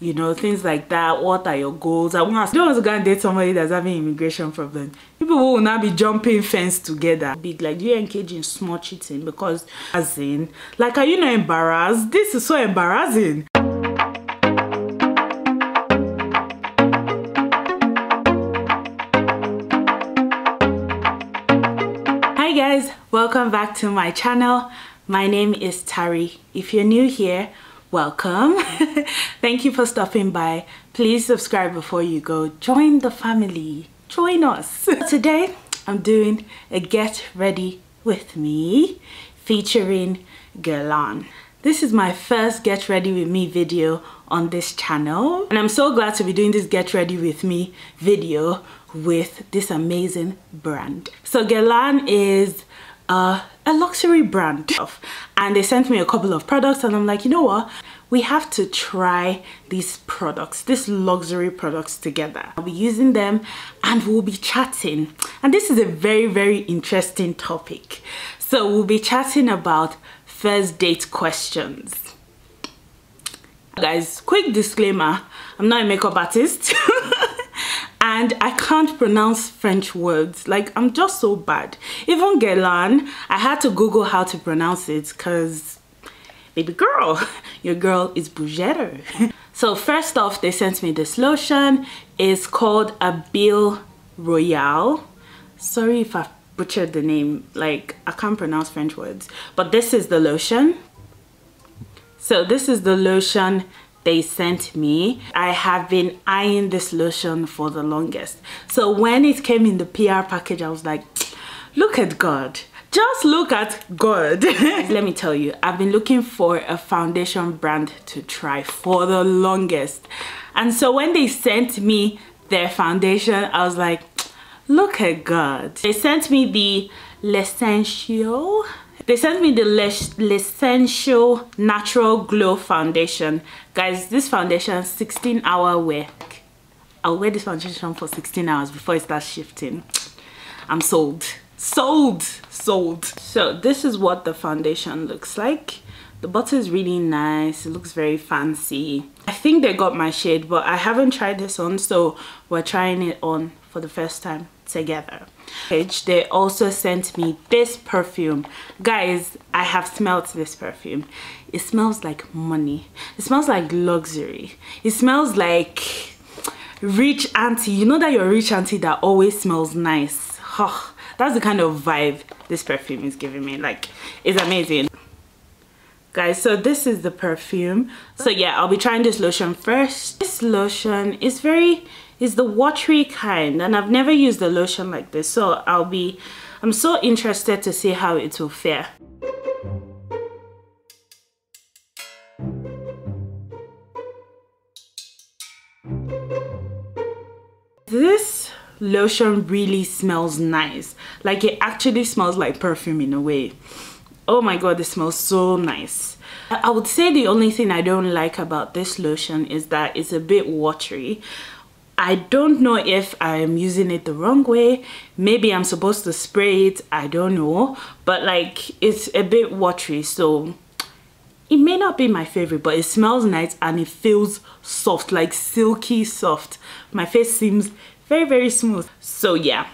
you know, things like that. What are your goals? I don't want to go and date somebody that's having immigration problem. People will not be jumping fence together. Big, like, do you engage in small cheating? Because as in, like, are you not embarrassed? This is so embarrassing. Hi guys, welcome back to my channel. My name is Tari. If you're new here, welcome. Thank you for stopping by. Please subscribe before you go. Join the family. Join us. Today I'm doing a get ready with me featuring Guerlain. This is my first get ready with me video on this channel, and I'm so glad to be doing this get ready with me video with this amazing brand. So Guerlain is a luxury brand, and they sent me a couple of products, and I'm like, you know what, we have to try these products, these luxury products together. I'll be using them and we'll be chatting, and this is a very interesting topic. So we'll be chatting about first date questions. Guys, quick disclaimer, I'm not a makeup artist and I can't pronounce French words. Like, I'm just so bad. Even Guerlain, I had to Google how to pronounce it because, baby girl, your girl is bougette. So first off, they sent me this lotion. It's called Abil Royale. Sorry if I butchered the name, like, I can't pronounce French words, but this is the lotion. So this is the lotion they sent me. I have been eyeing this lotion for the longest. So when it came in the PR package, I was like, look at God. Just look at God. Let me tell you, I've been looking for a foundation brand to try for the longest. And so when they sent me their foundation, I was like, look at God. They sent me the L'Essential. They sent me the L'Essential Natural Glow Foundation. Guys, this foundation, 16-hour wear. I'll wear this foundation for 16 hours before it starts shifting. I'm sold. Sold. So this is what the foundation looks like. The bottle is really nice. It looks very fancy. I think they got my shade, but I haven't tried this on, so we're trying it on for the first time together. They also sent me this perfume. Guys, I have smelled this perfume. It smells like money. It smells like luxury. It smells like rich auntie. You know that you're a rich auntie that always smells nice. Oh, that's the kind of vibe this perfume is giving me. Like, it's amazing. Guys, so this is the perfume. So yeah, I'll be trying this lotion first. This lotion is the watery kind, and I've never used a lotion like this, so I'm so interested to see how it will fare. This lotion really smells nice. Like, it actually smells like perfume in a way. Oh my god, it smells so nice. I would say the only thing I don't like about this lotion is that it's a bit watery. I don't know if I'm using it the wrong way. Maybe I'm supposed to spray it, I don't know. But like, it's a bit watery, so it may not be my favorite, but it smells nice and it feels soft, like silky soft. My face seems very smooth. So yeah,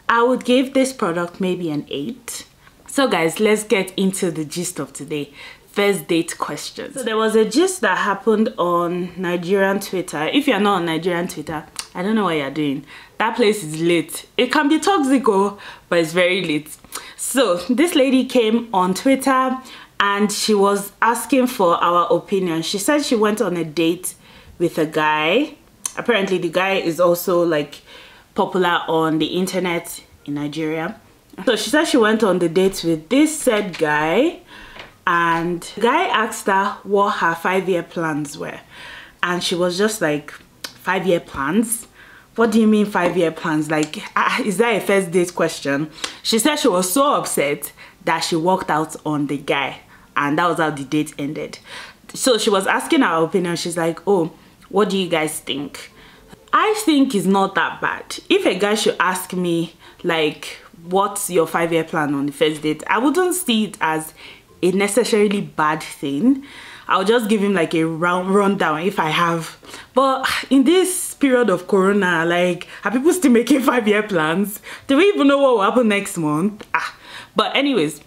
I would give this product maybe an 8. So guys, let's get into the gist of today. First date questions. So there was a gist that happened on Nigerian Twitter. If you're not on Nigerian Twitter, I don't know what you're doing. That place is lit. It can be toxic, but it's very lit. So this lady came on Twitter and she was asking for our opinion. She said she went on a date with a guy. Apparently the guy is also like popular on the internet in Nigeria. So she said she went on the date with this said guy, and the guy asked her what her 5-year plans were, and she was just like, 5-year plans? What do you mean 5-year plans? Like, is that a first date question? She said she was so upset that she walked out on the guy, and that was how the date ended. So she was asking our opinion. She's like, oh, what do you guys think? I think it's not that bad. If a guy should ask me like, what's your 5-year plan on the first date, I wouldn't see it as a necessarily bad thing. I'll just give him like a rundown if I have. But in this period of corona, like, are people still making 5-year plans? Do we even know what will happen next month? But anyways,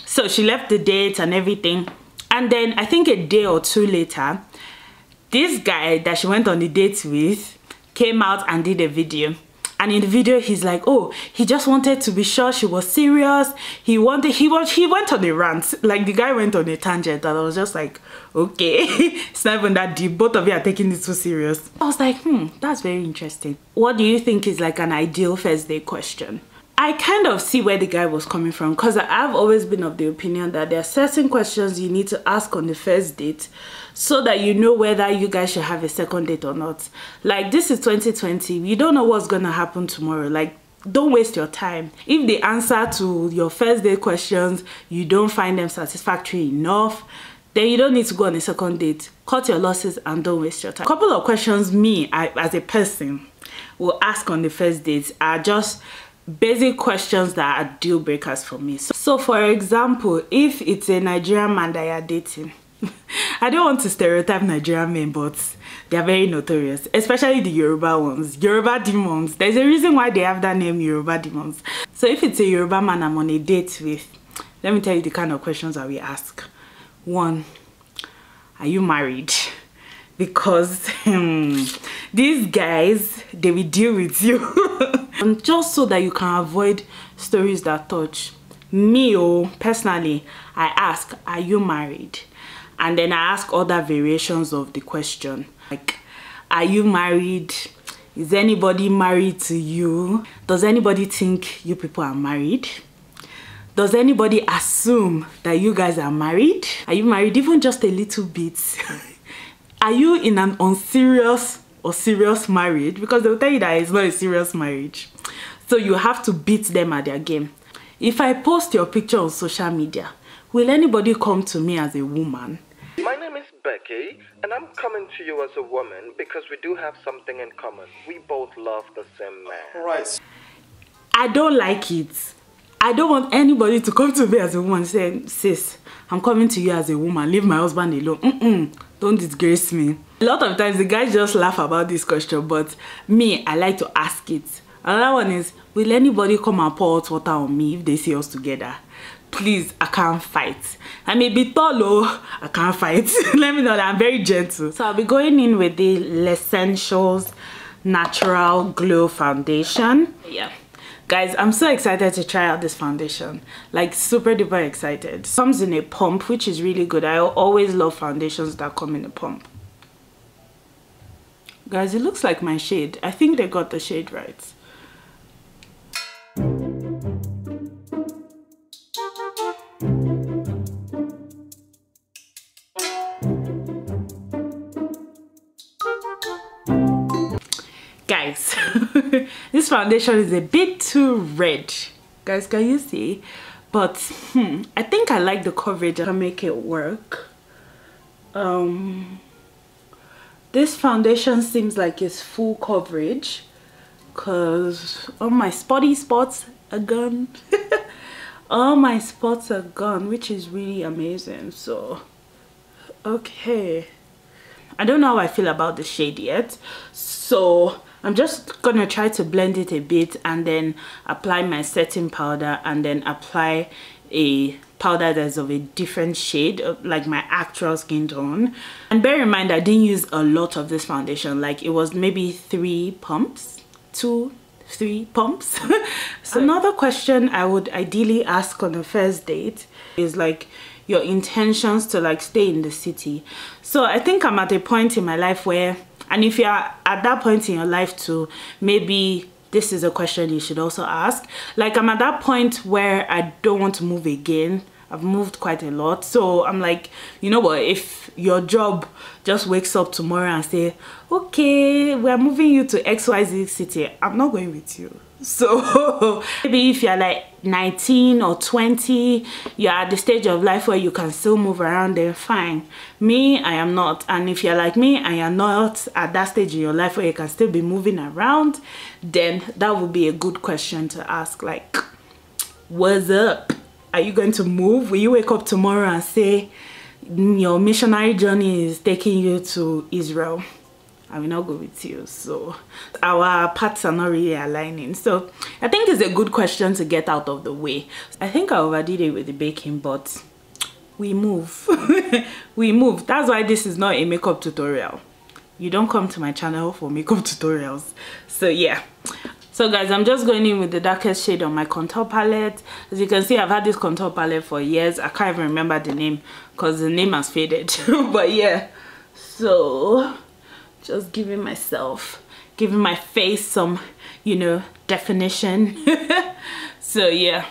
so she left the date and everything, and then I think a day or two later, this guy that she went on the date with came out and did a video. And in the video, he's like, oh, he just wanted to be sure she was serious. He went on a rant. Like, the guy went on a tangent, and I was just like, okay, it's not even that deep. Both of you are taking this too serious. I was like, that's very interesting. What do you think is like an ideal first date question? I kind of see where the guy was coming from, because I've always been of the opinion that there are certain questions you need to ask on the first date so that you know whether you guys should have a second date or not. Like, this is 2020. You don't know what's gonna happen tomorrow. Like, don't waste your time. If the answer to your first date questions, you don't find them satisfactory enough, then you don't need to go on a second date. Cut your losses and don't waste your time. A couple of questions I as a person will ask on the first date are just basic questions that are deal breakers for me. So for example, if it's a Nigerian man that you're dating, I don't want to stereotype Nigerian men, but they're very notorious, especially the Yoruba ones, Yoruba demons. There's a reason why they have that name, Yoruba demons. So if it's a Yoruba man I'm on a date with, let me tell you the kind of questions that we ask. 1, are you married? Because these guys, they will deal with you. And just so that you can avoid stories that touch me. Personally, I ask, are you married? And then I ask other variations of the question, like, are you married? Is anybody married to you? Does anybody think you people are married? Does anybody assume that you guys are married? Are you married even just a little bit? Are you in an unserious or serious marriage? Because they'll tell you that it's not a serious marriage. So you have to beat them at their game. If I post your picture on social media, will anybody come to me as a woman? My name is Becky, and I'm coming to you as a woman because we do have something in common. We both love the same man. Right. I don't like it. I don't want anybody to come to me as a woman saying, sis, I'm coming to you as a woman. Leave my husband alone. Don't disgrace me. A lot of times the guys just laugh about this question, but me, I like to ask it. Another one is, will anybody come and pour hot water on me if they see us together? Please, I can't fight. I may be tall, I can't fight. Let me know that I'm very gentle. So I'll be going in with the L'Essentials Natural Glow Foundation. Yeah. Guys, I'm so excited to try out this foundation. Like, super duper excited. It comes in a pump, which is really good. I always love foundations that come in a pump. Guys, it looks like my shade. I think they got the shade right. Guys, this foundation is a bit too red. Guys, can you see? But I think I like the coverage. I can make it work. This foundation seems like it's full coverage because all my spotty spots are gone. All my spots are gone, which is really amazing. So okay, I don't know how I feel about the shade yet, so I'm just gonna try to blend it a bit and then apply my setting powder and then apply a powder that's of a different shade, like my actual skin tone. And bear in mind, I didn't use a lot of this foundation. Like, it was maybe 3 pumps, 2-3 pumps. So another question I would ideally ask on the first date is like your intentions to like stay in the city. So I think I'm at a point in my life where, and if you're at that point in your life too, maybe this is a question you should also ask. Like, I'm at that point where I don't want to move again. I've moved quite a lot. So I'm like, you know what, if your job just wakes up tomorrow and say, okay, we're moving you to XYZ city, I'm not going with you. So maybe if you're like 19 or 20, you're at the stage of life where you can still move around, then fine. Me, I am not. And if you're like me and you're not at that stage in your life where you can still be moving around, then that would be a good question to ask. Like, what's up? Are you going to move? Will you wake up tomorrow and say, your missionary journey is taking you to Israel, I will not go with you. So our paths are not really aligning. So I think it's a good question to get out of the way. I think I overdid it with the baking, but we move. We move. That's why this is not a makeup tutorial. You don't come to my channel for makeup tutorials. So yeah. So guys, I'm just going in with the darkest shade on my contour palette. As you can see, I've had this contour palette for years. I can't even remember the name because the name has faded. But yeah, so just giving my face some, you know, definition. So yeah.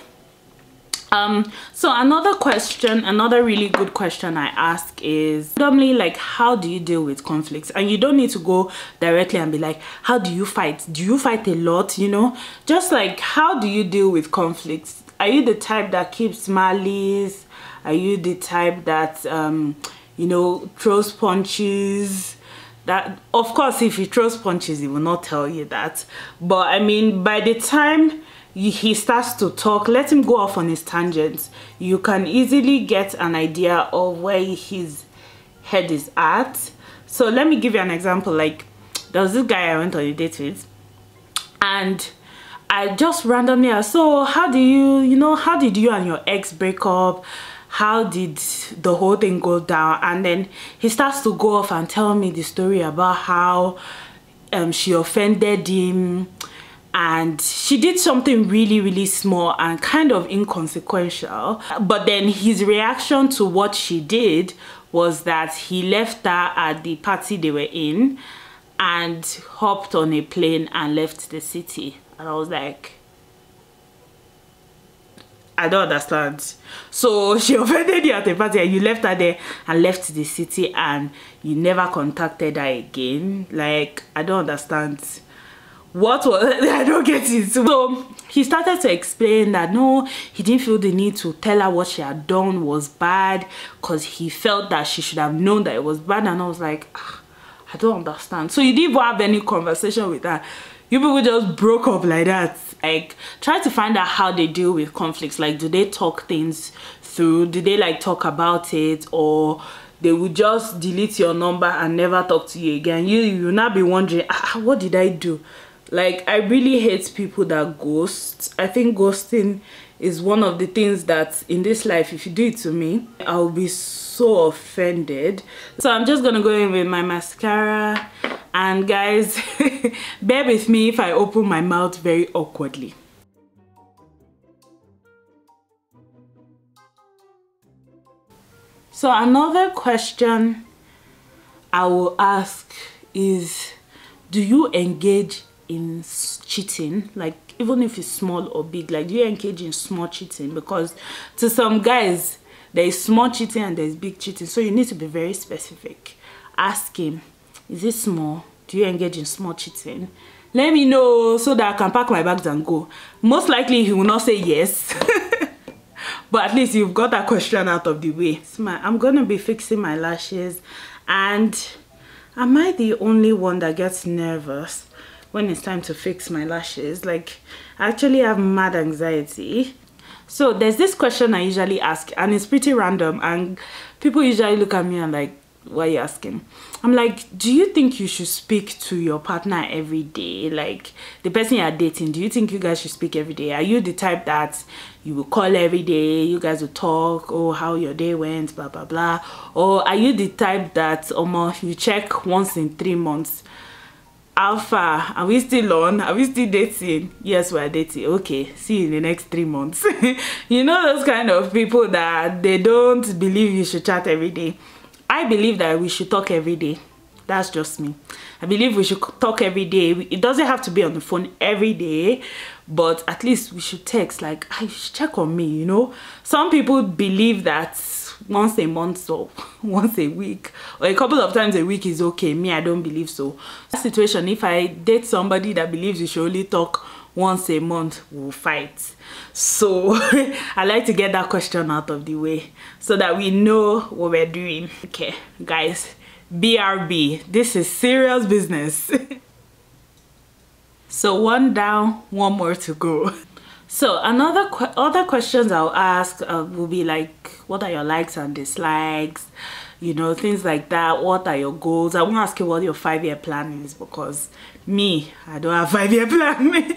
So another really good question I ask is normally like, how do you deal with conflicts? And you don't need to go directly and be like, how do you fight? Do you fight a lot? You know, just like, how do you deal with conflicts? Are you the type that keeps malice? Are you the type that you know, throws punches? That, of course, if he throws punches, he will not tell you that. But I mean, by the time he starts to talk, let him go off on his tangents. You can easily get an idea of where his head is at. So let me give you an example. Like, there was this guy I went on a date with, and I just randomly asked, so how did you and your ex break up? How did the whole thing go down? And then he starts to go off and tell me the story about how she offended him, and she did something really small and kind of inconsequential, but then his reaction to what she did was that he left her at the party they were in and hopped on a plane and left the city. And I was like, I don't understand. So she offended you at a party and you left her there and left the city and you never contacted her again? Like, I don't understand. What was I don't get it. So he started to explain that no, he didn't feel the need to tell her what she had done was bad because he felt that she should have known that it was bad. And I was like, I don't understand. So you didn't even have any conversation with her. You people just broke up like that. Like, try to find out how they deal with conflicts. Like, do they talk things through? Do they like talk about it, or they would just delete your number and never talk to you again? You'll not be wondering, what did I do? Like, I really hate people that ghost. I think ghosting is one of the things that in this life, if you do it to me, I'll be so offended. So I'm just gonna go in with my mascara, and guys, bear with me if I open my mouth very awkwardly. So another question I will ask is, do you engage in cheating? Like, even if it's small or big, like, do you engage in small cheating? Because to some guys, there is small cheating and there is big cheating, so you need to be very specific. Ask him, is it small? Do you engage in small cheating? Let me know so that I can pack my bags and go. Most likely he will not say yes. But at least you've got that question out of the way. I'm gonna be fixing my lashes, and am I the only one that gets nervous when it's time to fix my lashes? Like, I actually have mad anxiety. So there's this question I usually ask, and it's pretty random, and people usually look at me and like, what are you asking? I'm like, do you think you should speak to your partner every day? Like, the person you're dating, do you think you guys should speak every day? Are you the type that you will call every day, you guys will talk, oh, how your day went, blah blah blah? Or are you the type that you check once in 3 months? How far? Are we still on? Are we still dating? Yes, we're dating. Okay, see you in the next 3 months. You know, those kind of people that they don't believe you should chat every day. I believe that we should talk every day. That's just me. I believe we should talk every day. It doesn't have to be on the phone every day, but at least we should text, like, you should check on me, you know? Some people believe that once a month or once a week or a couple of times a week is okay. Me, I don't believe so. That situation, if I date somebody that believes you should only talk once a month, we'll fight. So I like to get that question out of the way so that we know what we're doing. Okay, guys, BRB, this is serious business. So one down, one more to go. So other questions I'll ask will be like, what are your likes and dislikes, you know, things like that. What are your goals? I won't ask you what your 5-year plan is, because me, I don't have 5-year plan.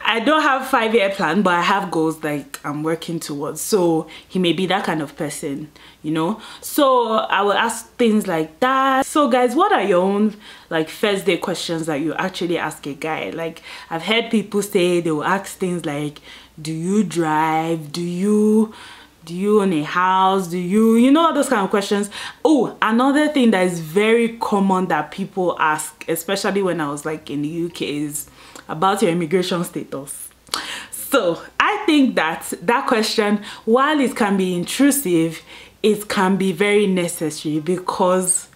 I don't have 5-year plan, but I have goals like I'm working towards. So he may be that kind of person, you know. So I will ask things like that. So guys, what are your own like first date questions that you actually ask a guy? Like, I've heard people say they will ask things like, do you drive? Do you own a house? Do you know, all those kind of questions. Oh, another thing that is very common that people ask, especially when I was like in the UK, is about your immigration status. So I think that question, while it can be intrusive, it can be very necessary, because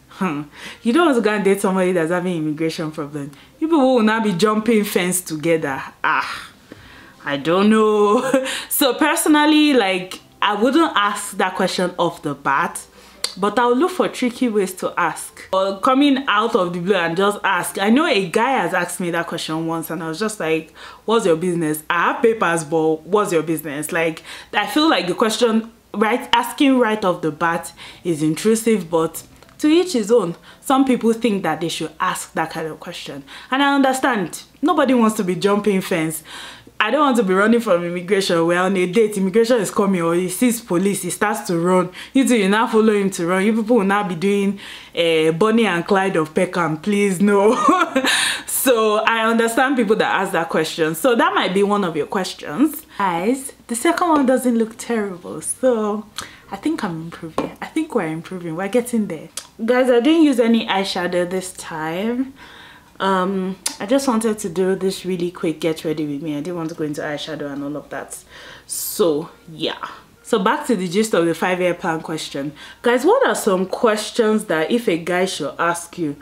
you don't want to go and date somebody that's having immigration problem. People will not be jumping fence together. I don't know. So personally, like, I wouldn't ask that question off the bat, but I'll look for tricky ways to ask, or coming out of the blue and just ask. I know a guy has asked me that question once, and I was just like, what's your business? I have papers, but what's your business? Like, I feel like the question, asking right off the bat is intrusive, but to each his own. Some people think that they should ask that kind of question, and I understand. Nobody wants to be jumping fence. I don't want to be running from immigration. Well, on a date, immigration is coming, or he sees police, he starts to run. You two, you now follow him to run. You people will now be doing Bonnie and Clyde of Peckham. Please, no. So I understand people that ask that question. So that might be one of your questions. Guys, the second one doesn't look terrible. So I think I'm improving. I think we're improving. We're getting there. Guys, I didn't use any eyeshadow this time. I just wanted to do this really quick get ready with me. I didn't want to go into eyeshadow and all of that. So yeah, so back to the gist of the 5-year plan question. Guys, what are some questions that if a guy should ask you,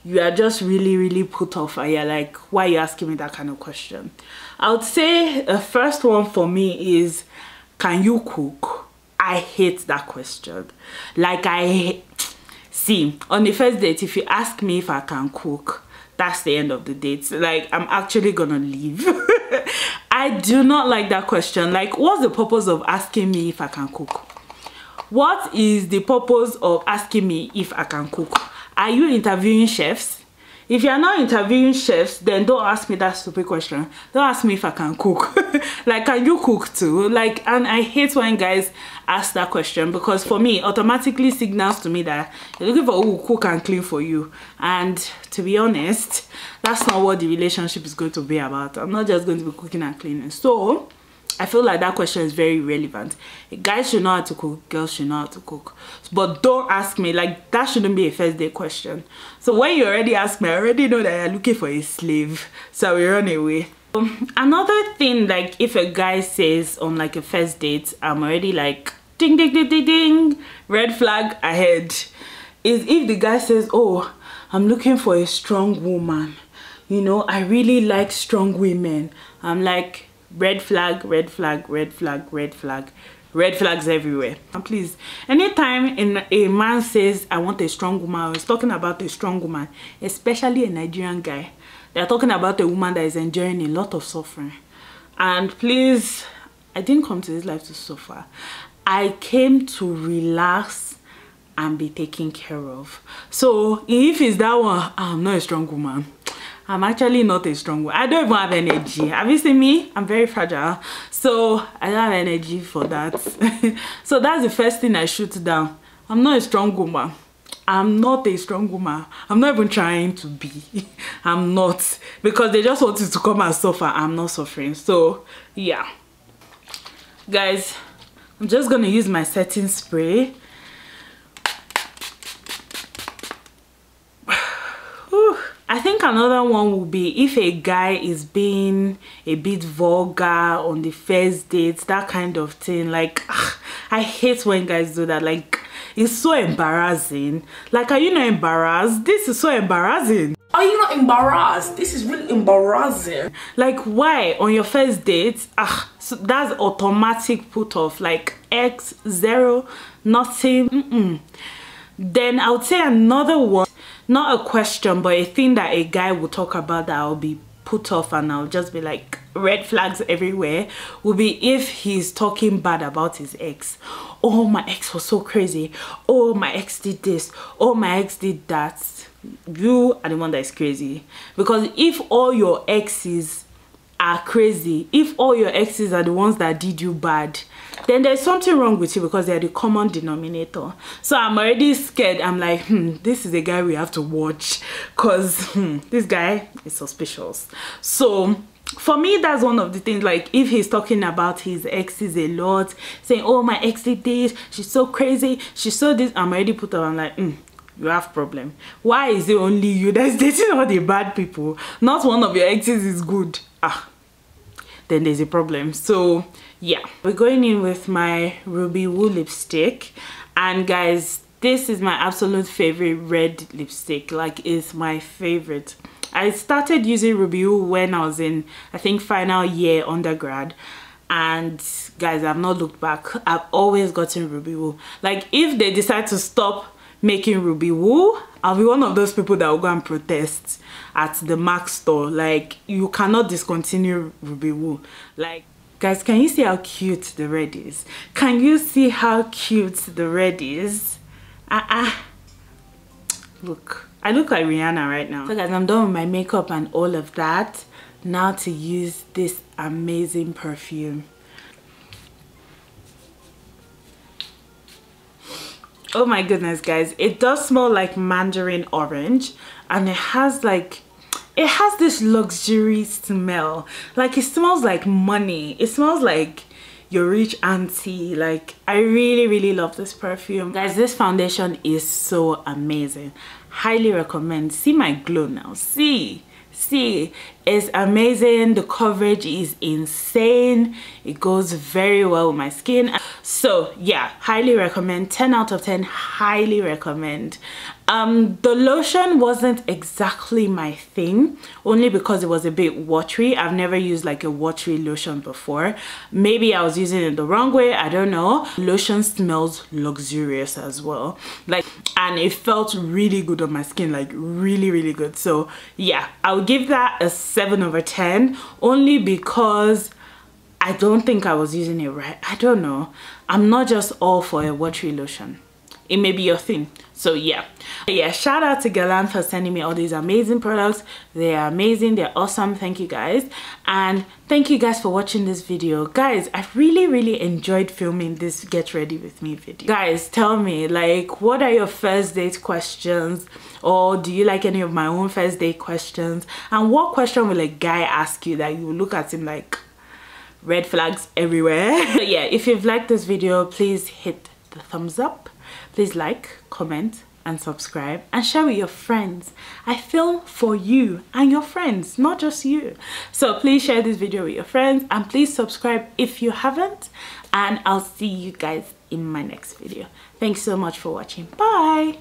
you are just really put off, and you're like, why are you asking me that kind of question? I would say the first one for me is, can you cook? I hate that question. Like, see, on the first date, if you ask me if I can cook, that's the end of the date. Like, I'm actually gonna leave. I do not like that question. Like, what's the purpose of asking me if I can cook? What is the purpose of asking me if I can cook? Are you interviewing chefs? If you're not interviewing chefs, then don't ask me that stupid question. Don't ask me if I can cook. Like, can you cook too? Like, and I hate when guys ask that question, because for me, automatically signals to me that you're looking for who will cook and clean for you. And to be honest, that's not what the relationship is going to be about. I'm not just going to be cooking and cleaning. So I feel like that question is very relevant. Guys should know how to cook, girls should know how to cook. But don't ask me, like, that shouldn't be a first date question. So when you already ask me, I already know that you're looking for a slave, so we run away. Another thing, like, if a guy says on like a first date, I'm already like, ding ding ding ding ding, red flag ahead, is if the guy says, oh, I'm looking for a strong woman, you know, I really like strong women. I'm like, red flag, red flag, red flag, red flag, red flags everywhere. And please, anytime a man says I want a strong woman, or is talking about a strong woman, especially a Nigerian guy, they're talking about a woman that is enjoying a lot of suffering. And please, I didn't come to this life to suffer. I came to relax and be taken care of. So if it's that one, I'm not a strong woman. I'm actually not a strong woman. I don't even have energy. Have you seen me? I'm very fragile. So I don't have energy for that. So that's the first thing I shoot down. I'm not a strong woman. I'm not a strong woman. I'm not even trying to be. I'm not. Because they just wanted to come and suffer. I'm not suffering. So yeah. Guys, I'm just going to use my setting spray. I think another one will be if a guy is being a bit vulgar on the first date, that kind of thing. Like, I hate when guys do that. Like, it's so embarrassing. Like, are you not embarrassed? This is so embarrassing. Are you not embarrassed? This is really embarrassing. Like, why on your first date? So that's automatic put off. Like, X, 0, nothing. Then I would say another one, not a question, but a thing that a guy will talk about that will be put off and I'll just be like red flags everywhere will be if he's talking bad about his ex. Oh, my ex was so crazy. Oh, my ex did this. Oh, my ex did that. You are the one that is crazy. Because if all your exes are crazy, if all your exes are the ones that did you bad, then there's something wrong with you, because they're the common denominator. So I'm already scared. I'm like, this is a guy we have to watch, because this guy is suspicious. So for me, that's one of the things. Like, if he's talking about his exes a lot, saying, oh, my ex did this, she's so crazy, she's so this, I'm already put up. I'm like, you have problem. Why is it only you that's dating all the bad people? Not one of your exes is good. Then there's a problem. So yeah, we're going in with my Ruby Woo lipstick, and guys, this is my absolute favorite red lipstick. Like, it's my favorite. I started using Ruby Woo when I was in, I think, final year undergrad, and guys, I've not looked back. I've always gotten Ruby Woo. Like, if they decide to stop making Ruby Woo, I'll be one of those people that will go and protest at the Mac store. Like, you cannot discontinue Ruby Woo. Like, guys, can you see how cute the red is? Can you see how cute the red is? Look, I look like Rihanna right now. So guys, I'm done with my makeup and all of that. Now to use this amazing perfume. Oh my goodness, guys, it does smell like mandarin orange, and it has this luxury smell. Like, it smells like money. It smells like your rich auntie. Like, I really love this perfume. Guys, this foundation is so amazing. Highly recommend. See my glow now. See, it's amazing. The coverage is insane. It goes very well with my skin. So yeah, highly recommend. 10 out of 10. Highly recommend. The lotion wasn't exactly my thing, only because it was a bit watery. I've never used like a watery lotion before. Maybe I was using it the wrong way, I don't know. Lotion smells luxurious as well, like, and it felt really good on my skin, like really good. So yeah, I would give that a 7 over 10, only because I don't think I was using it right. I don't know. I'm not just all for a watery lotion. It may be your thing. So yeah, shout out to Guerlain for sending me all these amazing products. They are amazing, they're awesome. Thank you guys, and thank you guys for watching this video. Guys, I really enjoyed filming this get ready with me video. Guys, tell me, like, what are your first date questions, or do you like any of my own first date questions? And what question will a guy ask you that you look at him like red flags everywhere? So yeah, if you've liked this video, please hit the thumbs up. Please like, comment, and subscribe, and share with your friends. I film for you and your friends, not just you. So please share this video with your friends, and please subscribe if you haven't, and I'll see you guys in my next video. Thanks so much for watching. Bye.